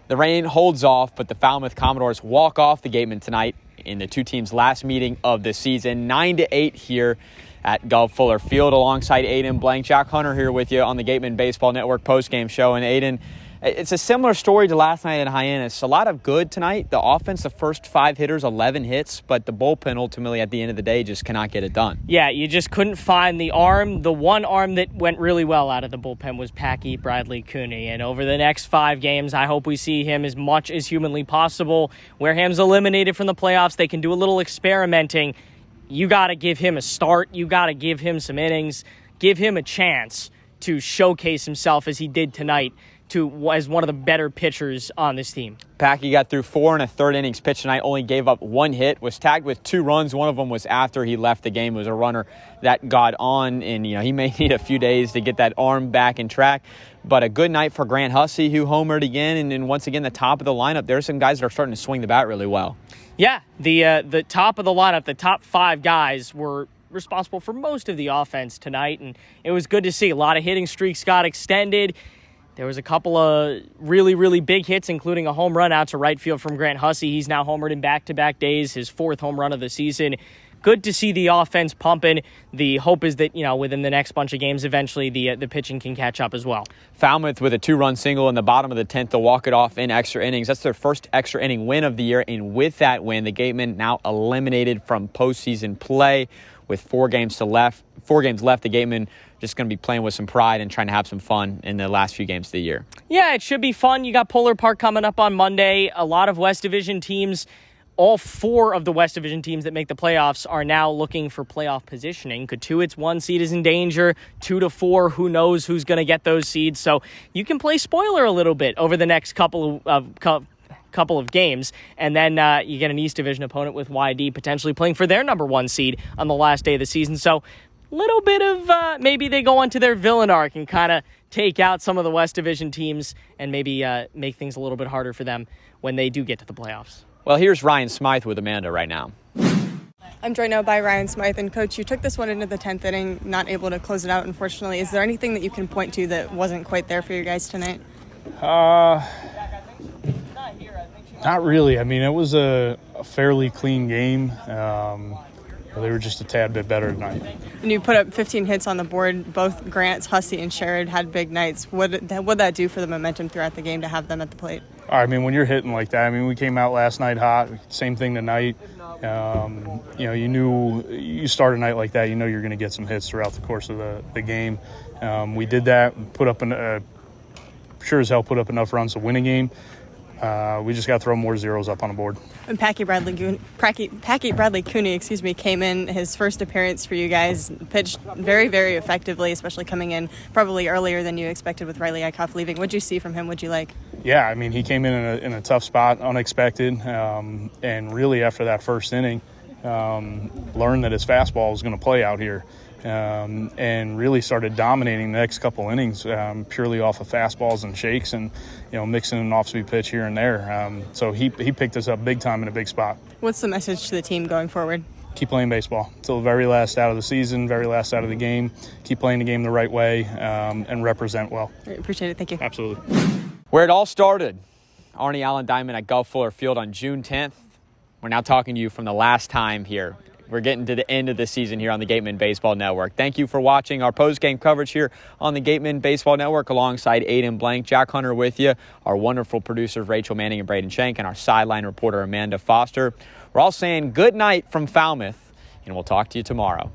The rain holds off, but the Falmouth Commodores walk off the Gatemen tonight in the two teams' last meeting of the season, 9-8 here at Gov Fuller Field, alongside Aiden Blanc. Jack Hunter here with you on the Gatemen Baseball Network postgame show. And Aiden, it's a similar story to last night in Hyannis. A lot of good tonight. The offense, the first 5 hitters, 11 hits, but the bullpen ultimately at the end of the day just cannot get it done. Yeah, you just couldn't find the arm. The one arm that went really well out of the bullpen was Packy Bradley Cooney. And over the next 5 games, I hope we see him as much as humanly possible. Wareham's eliminated from the playoffs. They can do a little experimenting. You got to give him a start. You got to give him some innings. Give him a chance to showcase himself as he did tonight as one of the better pitchers on this team. Packy got through 4 1/3 innings pitched tonight, only gave up 1 hit, was tagged with 2 runs. One of them was after he left the game. It was a runner that got on, and he may need a few days to get that arm back in track. But a good night for Grant Hussey, who homered again, and once again, the top of the lineup. There's some guys that are starting to swing the bat really well. Yeah, the top of the lineup, the top 5 guys were responsible for most of the offense tonight, and it was good to see. A lot of hitting streaks got extended. There was a couple of really, really big hits, including a home run out to right field from Grant Hussey. He's now homered in back-to-back days, his 4th home run of the season. Good to see the offense pumping. The hope is that, within the next bunch of games, eventually the pitching can catch up as well. Falmouth with a 2-run single in the bottom of the 10th to walk it off in extra innings. That's their first extra inning win of the year, and with that win, the Gatemen now eliminated from postseason play with 4 games left. The Gatemen just going to be playing with some pride and trying to have some fun in the last few games of the year. Yeah, it should be fun. You got Polar Park coming up on Monday. A lot of West Division teams, all 4 of the West Division teams that make the playoffs are now looking for playoff positioning. Cotuit's 1 seed is in danger. 2 to 4, who knows who's going to get those seeds. So you can play spoiler a little bit over the next couple of games, and then you get an East Division opponent with YD potentially playing for their number 1 seed on the last day of the season. So little bit of maybe they go onto their villain arc and kind of take out some of the West Division teams and maybe make things a little bit harder for them when they do get to the playoffs. Well, here's Ryan Smyth with Amanda right now. I'm joined now by Ryan Smyth, and Coach, you took this one into the 10th inning, not able to close it out, unfortunately. Is there anything that you can point to that wasn't quite there for you guys tonight? Not really. I mean, it was a fairly clean game. They were just a tad bit better tonight. And you put up 15 hits on the board. Both Grant, Hussey, and Sherrod had big nights. What would that do for the momentum throughout the game to have them at the plate? I mean, when you're hitting like that, we came out last night hot. Same thing tonight. You knew you start a night like that, you're going to get some hits throughout the course of the game. We did that, sure as hell put up enough runs to win a game. We just got to throw more zeros up on the board. And Packy Bradley Cooney, came in his first appearance for you guys, pitched very, very effectively, especially coming in probably earlier than you expected with Riley Eichhoff leaving. What'd you see from him? What'd you like? Yeah, he came in a tough spot, unexpected, and really after that first inning, learned that his fastball was going to play out here. And really started dominating the next couple innings purely off of fastballs and shakes and, mixing an off-speed pitch here and there. So he picked us up big time in a big spot. What's the message to the team going forward? Keep playing baseball till the very last out of the season, very last out of the game. Keep playing the game the right way and represent well. I appreciate it. Thank you. Absolutely. Where it all started, Arnie Allen Diamond at Gulf Fuller Field on June 10th. We're now talking to you from the last time here. We're getting to the end of the season here on the Gatemen Baseball Network. Thank you for watching our post-game coverage here on the Gatemen Baseball Network alongside Aiden Blanc, Jack Hunter with you, our wonderful producers Rachel Manning and Braden Shank, and our sideline reporter Amanda Foster. We're all saying good night from Falmouth, and we'll talk to you tomorrow.